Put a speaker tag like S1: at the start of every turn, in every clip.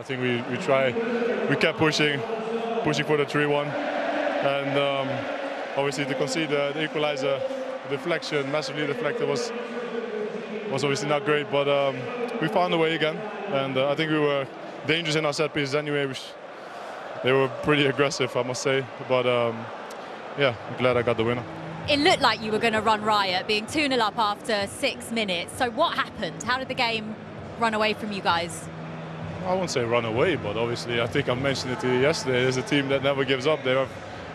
S1: I think we kept pushing for the 3-1, and obviously to concede the equalizer, deflection, massively deflected was obviously not great, but we found a way again, and I think we were dangerous in our set pieces anyway. They were pretty aggressive, I must say, but yeah, I'm glad I got the winner.
S2: It looked like you were going to run riot, being 2-0 up after 6 minutes. So what happened? How did the game run away from you guys?
S1: I won't say run away, but obviously I think I mentioned it to you yesterday. There's a team that never gives up. They have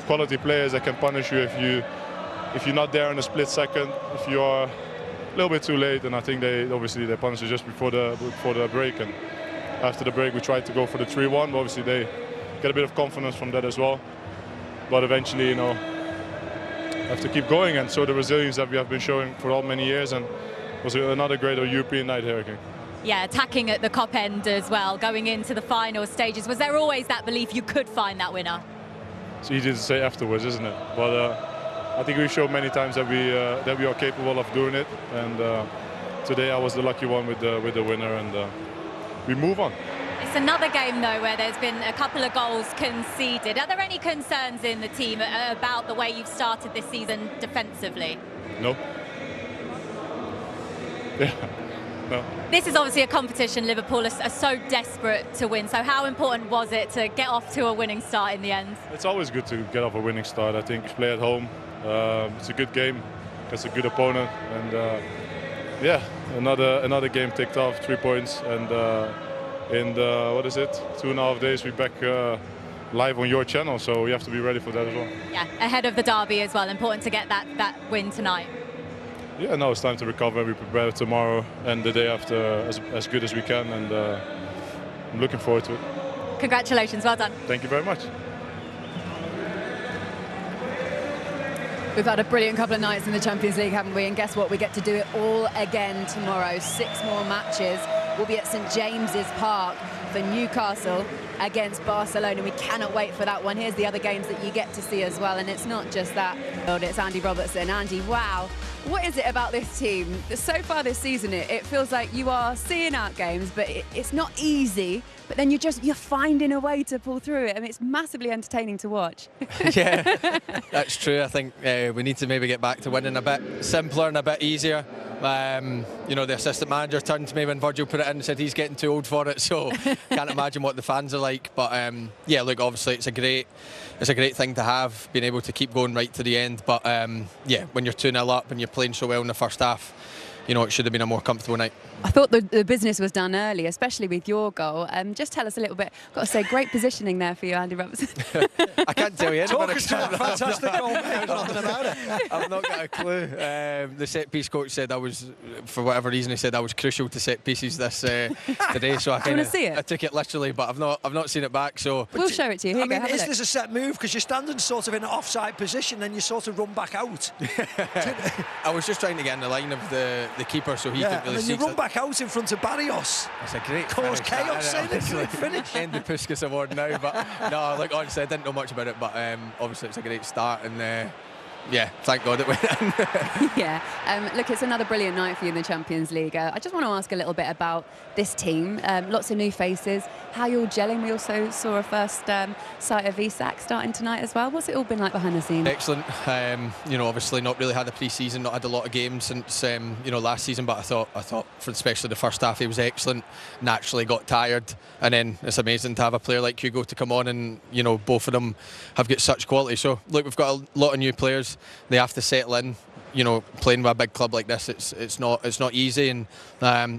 S1: quality players that can punish you if you're not there in a split second, if you are a little bit too late. And I think they punished you just before the break. And after the break, we tried to go for the 3-1. But obviously they get a bit of confidence from that as well. But eventually, you know, have to keep going and show the resilience that we have been showing for all many years, and it was another great European night here again.
S2: Yeah, attacking at the Cop end as well, going into the final stages. Was there always that belief you could find that winner?
S1: It's easy to say afterwards, isn't it? But I think we showed many times that we are capable of doing it, and today I was the lucky one with the winner, and we move on.
S2: It's another game, though, where there's been a couple of goals conceded. Are there any concerns in the team about the way you've started this season defensively?
S1: No. Yeah, no.
S2: This is obviously a competition Liverpool are so desperate to win. So how important was it to get off to a winning start in the end?
S1: It's always good to get off a winning start. I think play at home. It's a good game. It's a good opponent, and yeah, another game ticked off, 3 points, and. In what is it, 2.5 days, we're back live on your channel, so we have to be ready for that as well. Yeah,
S2: ahead of the derby as well, important to get that win tonight.
S1: Yeah, no, it's time to recover. We prepare tomorrow and the day after as good as we can, and I'm looking forward to it.
S2: Congratulations, well done.
S1: Thank you very much.
S3: We've had a brilliant couple of nights in the Champions League, haven't we? And guess what? We get to do it all again tomorrow. 6 more matches. We'll be at St James's Park for Newcastle against Barcelona. We cannot wait for that one. Here's the other games that you get to see as well. And it's not just that. It's Andy Robertson. Andy, wow. What is it about this team? So far this season, it feels like you are seeing out games, but it's not easy. But then you're finding a way to pull through it. I mean, it's massively entertaining to watch.
S4: Yeah, that's true. I think we need to maybe get back to winning a bit simpler and a bit easier. You know, the assistant manager turned to me when Virgil put it in and said he's getting too old for it, so can't imagine what the fans are like. But yeah, look, obviously it's a great thing to have, being able to keep going right to the end. But yeah, when you're 2-0 up and you're playing so well in the first half, you know, it should have been a more comfortable night.
S3: I thought the business was done early, especially with your goal. Just tell us a little bit. Got to say, great positioning there for you, Andy Robertson.
S4: I can't tell you anything.
S5: Talk us through a fantastic goal, mate. Nothing about it.
S4: I've not got a clue. The set piece coach said I was, for whatever reason, he said I was crucial to set pieces this today. So I took it literally, but I've not seen it back. So
S3: we'll show it to you. Here
S5: I mean,
S3: is
S5: this a set move? Because you're standing sort of in an offside position, then you sort of run back out.
S4: I was just trying to get in the line of the keeper, so he couldn't really see.
S5: And you run back out in front of Barrios.
S4: It's a great
S5: cause chaos in it. Finish.
S4: End the Puskas Award now, but no, look, honestly, I didn't know much about it, but obviously it's a great start, and yeah, thank God it went in.
S3: Yeah, look, it's another brilliant night for you in the Champions League. I just want to ask a little bit about this team. Lots of new faces. How you're gelling. We also saw a first sight of Isak starting tonight as well. What's it all been like behind the scenes?
S4: Excellent. You know, obviously not really had a pre-season, not had a lot of games since you know, last season, but I thought for especially the first half he was excellent. Naturally got tired, and then it's amazing to have a player like Hugo to come on, and you know, both of them have got such quality. So look, we've got a lot of new players. They have to settle in. You know, playing with a big club like this, it's not easy, and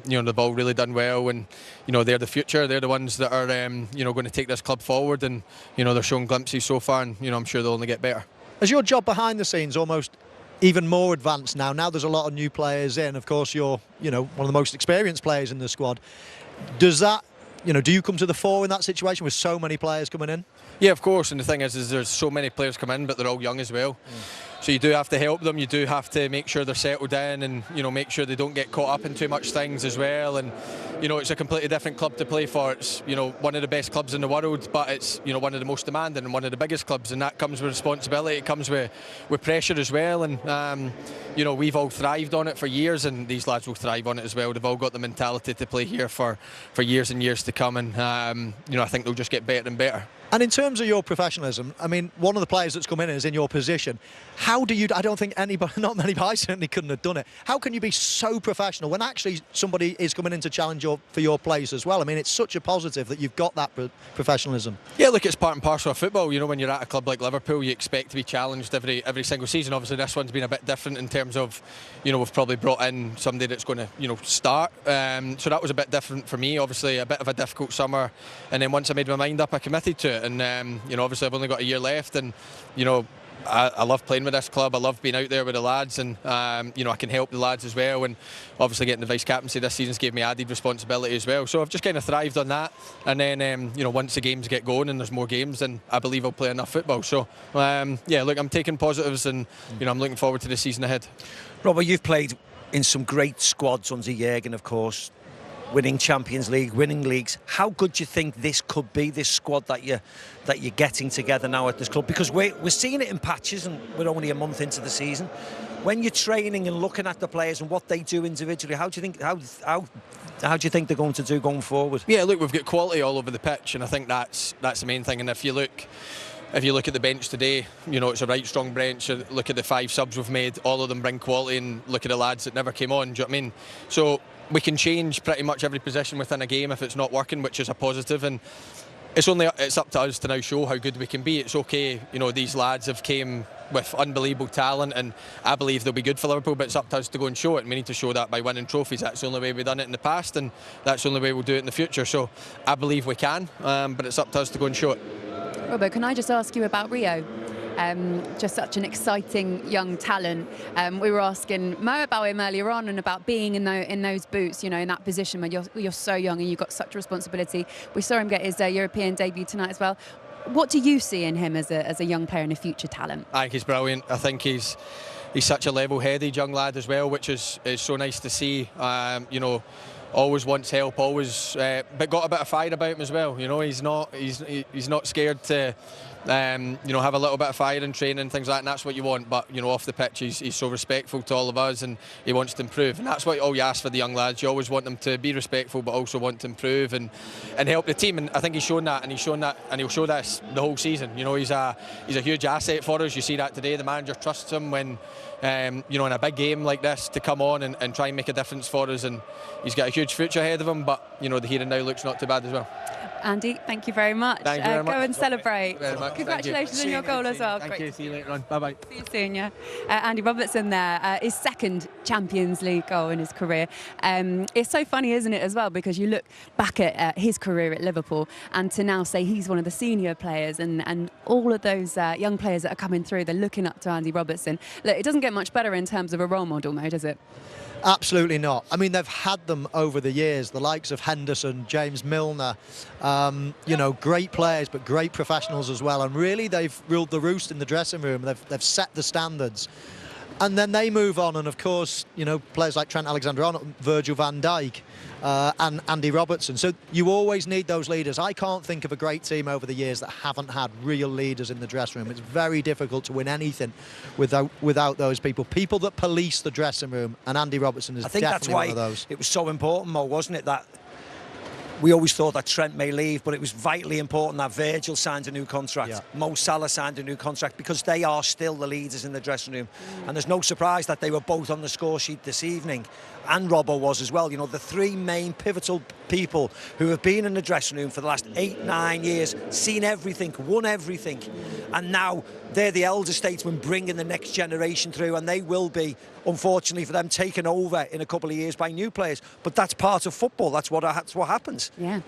S4: you know, they've all really done well, and you know, they're the future. They're the ones that are you know, going to take this club forward, and you know, they're showing glimpses so far, and you know, I'm sure they'll only get better.
S5: Is your job behind the scenes almost even more advanced now? Now there's a lot of new players in. Of course, you're, you know, one of the most experienced players in the squad. Does that, you know, do you come to the fore in that situation with so many players coming in?
S4: Yeah, of course. And the thing is there's so many players come in, but they're all young as well. So you do have to help them. You do have to make sure they're settled in, and make sure they don't get caught up in too much things as well. And it's a completely different club to play for. It's one of the best clubs in the world, but it's one of the most demanding and one of the biggest clubs, and that comes with responsibility. It comes with pressure as well. And we've all thrived on it for years, and these lads will thrive on it as well. They've all got the mentality to play here for years and years to come, and I think they'll just get better and better.
S5: And in terms of your professionalism, I mean, one of the players that's come in is in your position. How do you, I don't think anybody, not many, I certainly couldn't have done it. How can you be so professional when actually somebody is coming in to challenge for your place as well? I mean, it's such a positive that you've got that professionalism.
S4: Yeah, look, it's part and parcel of football. When you're at a club like Liverpool, you expect to be challenged every single season. Obviously, this one's been a bit different in terms of, we've probably brought in somebody that's going to, start. So that was a bit different for me. Obviously, a bit of a difficult summer. And then once I made my mind up, I committed to it. And, obviously I've only got a year left, and, I love playing with this club. I love being out there with the lads, and I can help the lads as well. And obviously getting the vice captaincy this season's gave me added responsibility as well. So I've just kind of thrived on that. And then once the games get going and there's more games, then I believe I'll play enough football. So yeah, look, I'm taking positives, and I'm looking forward to the season ahead.
S6: Robert, you've played in some great squads under Jurgen, of course, winning Champions League, winning leagues. How good do you think this could be, this squad that you're getting together now at this club? Because we're seeing it in patches, and we're only a month into the season. When you're training and looking at the players and what they do individually, how do you think do you think they're going to do going forward? Yeah,
S4: look, we've got quality all over the pitch, and I think that's the main thing. And if you look at the bench today, it's a right strong bench. Look at the 5 subs we've made, all of them bring quality, and look at the lads that never came on. Do you know what I mean? So we can change pretty much every position within a game if it's not working, which is a positive. And it's up to us to now show how good we can be. It's okay, these lads have came with unbelievable talent, and I believe they'll be good for Liverpool, but it's up to us to go and show it, and we need to show that by winning trophies. That's the only way we've done it in the past, and that's the only way we'll do it in the future. So I believe we can, but it's up to us to go and show it.
S3: Robert, can I just ask you about Rio? Just such an exciting young talent. We were asking Mo about him earlier on, and about being in those boots, in that position when you're so young and you've got such a responsibility. We saw him get his European debut tonight as well. What do you see in him as a young player and a future talent?
S4: I think he's brilliant. I think he's such a level-headed young lad as well, which is so nice to see. Always wants help, always, but got a bit of fire about him as well. He's not scared to, have a little bit of fire in training and things like that, and that's what you want. But off the pitch, he's so respectful to all of us, and he wants to improve. And that's what all you ask for the young lads. You always want them to be respectful, but also want to improve and help the team. And I think he's shown that, and he'll show this the whole season. He's a huge asset for us. You see that today. The manager trusts him when, in a big game like this, to come on and try and make a difference for us. And he's got a huge future ahead of him, but the here and now looks not too bad as well.
S3: Andy, thank you very much.
S4: Thank you very much.
S3: Go and celebrate.
S4: Very much.
S3: Congratulations on your goal as well.
S4: Thank you. See you later on. Bye-bye.
S3: See you soon, yeah. Andy Robertson there, his second Champions League goal in his career. It's so funny, isn't it, as well, because you look back at his career at Liverpool, and to now say he's one of the senior players, and all of those young players that are coming through, they're looking up to Andy Robertson. Look, it doesn't get much better in terms of a role model, Mo, does it?
S5: Absolutely not. I mean, they've had them over the years, the likes of Henderson, James Milner, great players, but great professionals as well. And really, they've ruled the roost in the dressing room. They've set the standards. And then they move on, and of course, players like Trent Alexander-Arnold, Virgil van Dijk, and Andy Robertson. So you always need those leaders. I can't think of a great team over the years that haven't had real leaders in the dressing room. It's very difficult to win anything without those people that police the dressing room, and Andy Robertson is definitely one of those.
S6: I think that's why it was so important, Mo, wasn't it, that we always thought that Trent may leave, but it was vitally important that Virgil signed a new contract, yeah. Mo Salah signed a new contract, because they are still the leaders in the dressing room. And there's no surprise that they were both on the score sheet this evening, and Robbo was as well. The 3 main pivotal people who have been in the dressing room for the last 8-9 years, seen everything, won everything, and now they're the elder statesmen bringing the next generation through, and they will be, unfortunately for them, taken over in a couple of years by new players. But that's part of football. That's what happens.
S3: Yeah.